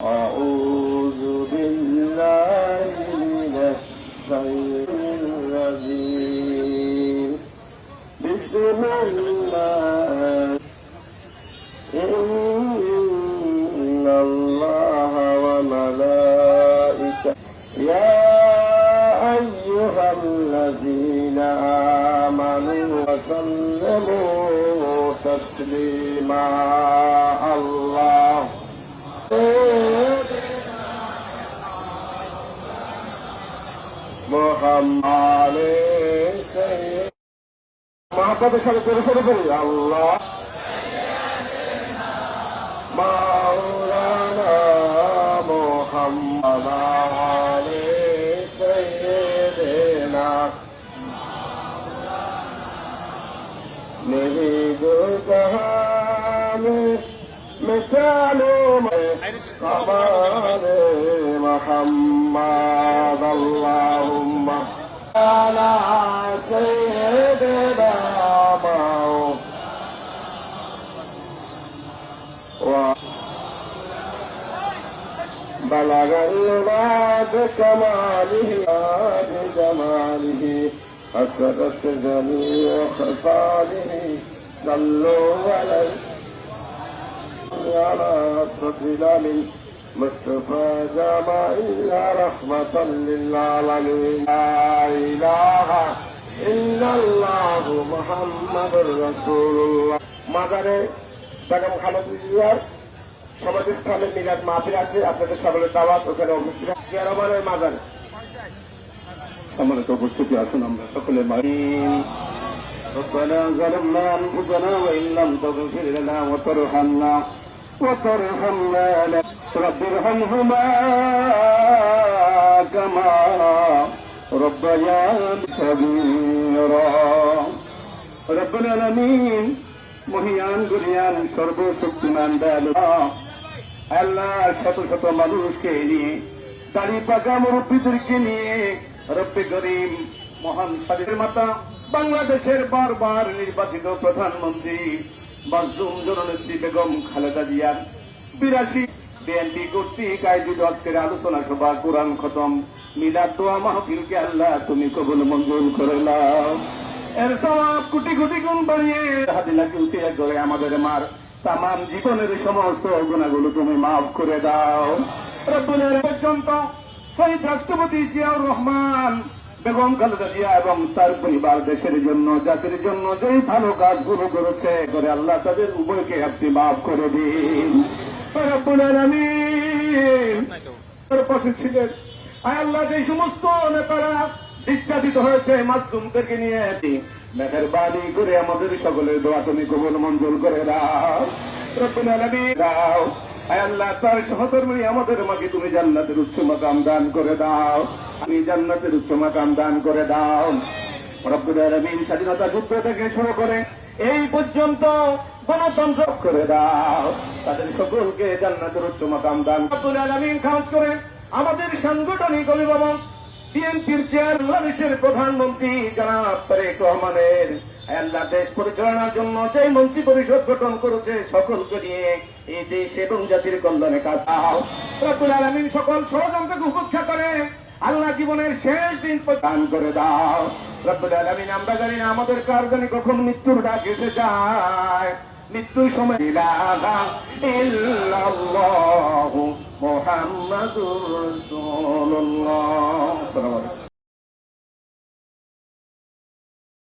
أعوذ بالله من الشيطان الرجيم بسم الله إن الله وملائكته يا أيها الذين آمنوا وسلموا تسليما الله محمد سيد محبت شرف الله مولانا محمد علي سيدنا نريد كهامه مثال كمال محمد اللهم على سيدنا بلغ العباد كماله بجماله حسرت جميع خصاله صلوا عليه على صدر مصطفى جماعية رحمة للعالمين لا إله إلا الله محمد رسول الله মাজারে বেগম খালেদা জিয়ার সমাধিস্থলে মিলাদ মাহফিল আছে, আপনাদের সকলের দাওয়াত ওখানে উপস্থিত। জিয়া রহমানের মাজারে সম্মানিত উপস্থিতি, আসুন আমরা সকলে ربنا ظلمنا أنفسنا وإن لم تغفر لنا وترحمنا رب ارحمهما كما ربياني صغيرا رب العالمين মহিয়ান গুনিয়ান সর্বশক্তিমান দয়ালু আল্লাহ, শত শত মানুষকে নিয়ে দাড়ি পাকা মুরব্বীদেরকে নিয়ে রব্বে করিম মহান স্বাধীন মাতা বাংলাদেশের বারবার নির্বাচিত প্রধানমন্ত্রী মাসুম জননেত্রী বেগম খালেদা জিয়ার 82 বিএনপি কর্তৃক আয়োজিত আজকের আলোচনা সভা কোরআন খতম মিলাদ দোয়া মাহফিলকে আল্লাহ তুমি কবুল মঞ্জুর করে নাও। এর সওয়াব কোটি কোটি গুণ বাড়িয়ে হাদিলাকে উসিলা করে আমাদের মার তামাম জীবনের সমস্ত গুনাহগুলো তুমি মাফ করে দাও। রব্বুল আলামিন পর্যন্ত শহীদ রাষ্ট্রপতি জিয়াউর রহমান বেগম খালেদা জিয়া এবং তার পরিবার দেশের জন্য জাতির জন্য যেই ভালো কাজগুলো করেছে করে আল্লাহ তাদের উভয়কে আপনি মাফ করে দিন। রব্বুল আলামিন পাশে ছিলেন আল্লাহ, যে সমস্ত নেতারা নির্যাতিত হয়েছে মাসুমদেরকে নিয়ে মেহেরবানি করে আমাদের সকলের দোয়া তুমি কবুল মঞ্জুর করে দাও। রব্বুল আলামিন দাও আল্লাহ, তার সহধর্মী আমাদের মাকে তুমি জান্নাতের উচ্চ মাকাম দান করে দাও, আমি জান্নাতের উচ্চ মাকাম দান করে দাও। রব্বুল আলামিন স্বাধীনতা যুদ্ধ থেকে শুরু করে এই পর্যন্ত গণতন্ত্র করে দাও, তাদের সকলকে জান্নাতের উচ্চ মাকাম দান। রব্বুল আলামিন খাস করে আমাদের সাংগঠনিক অভিভাবক বিএনপির চেয়ারম্যানের প্রধানমন্ত্রী জনাব তারেক রহমানের আল্লাহ দেশ পরিচালনার জন্য যে মন্ত্রী পরিষদ গঠন করেছে সকলকে নিয়ে এই দেশ এবং জাতির কল্যাণে কাজ দাও। রব্বুল আলামিন সকল ষড়যন্ত্রকে উপেক্ষা করে আল্লাহ জীবনের শেষ দিন দান করে দাও। রব্বুল আলামিন আমরা জানি না আমাদের কার জানি কখন মৃত্যুর ডাক এসে যায়, মৃত্যুর সময় ইলাহা ইল্লাল্লাহু মুহাম্মাদুর রাসূলুল্লাহ।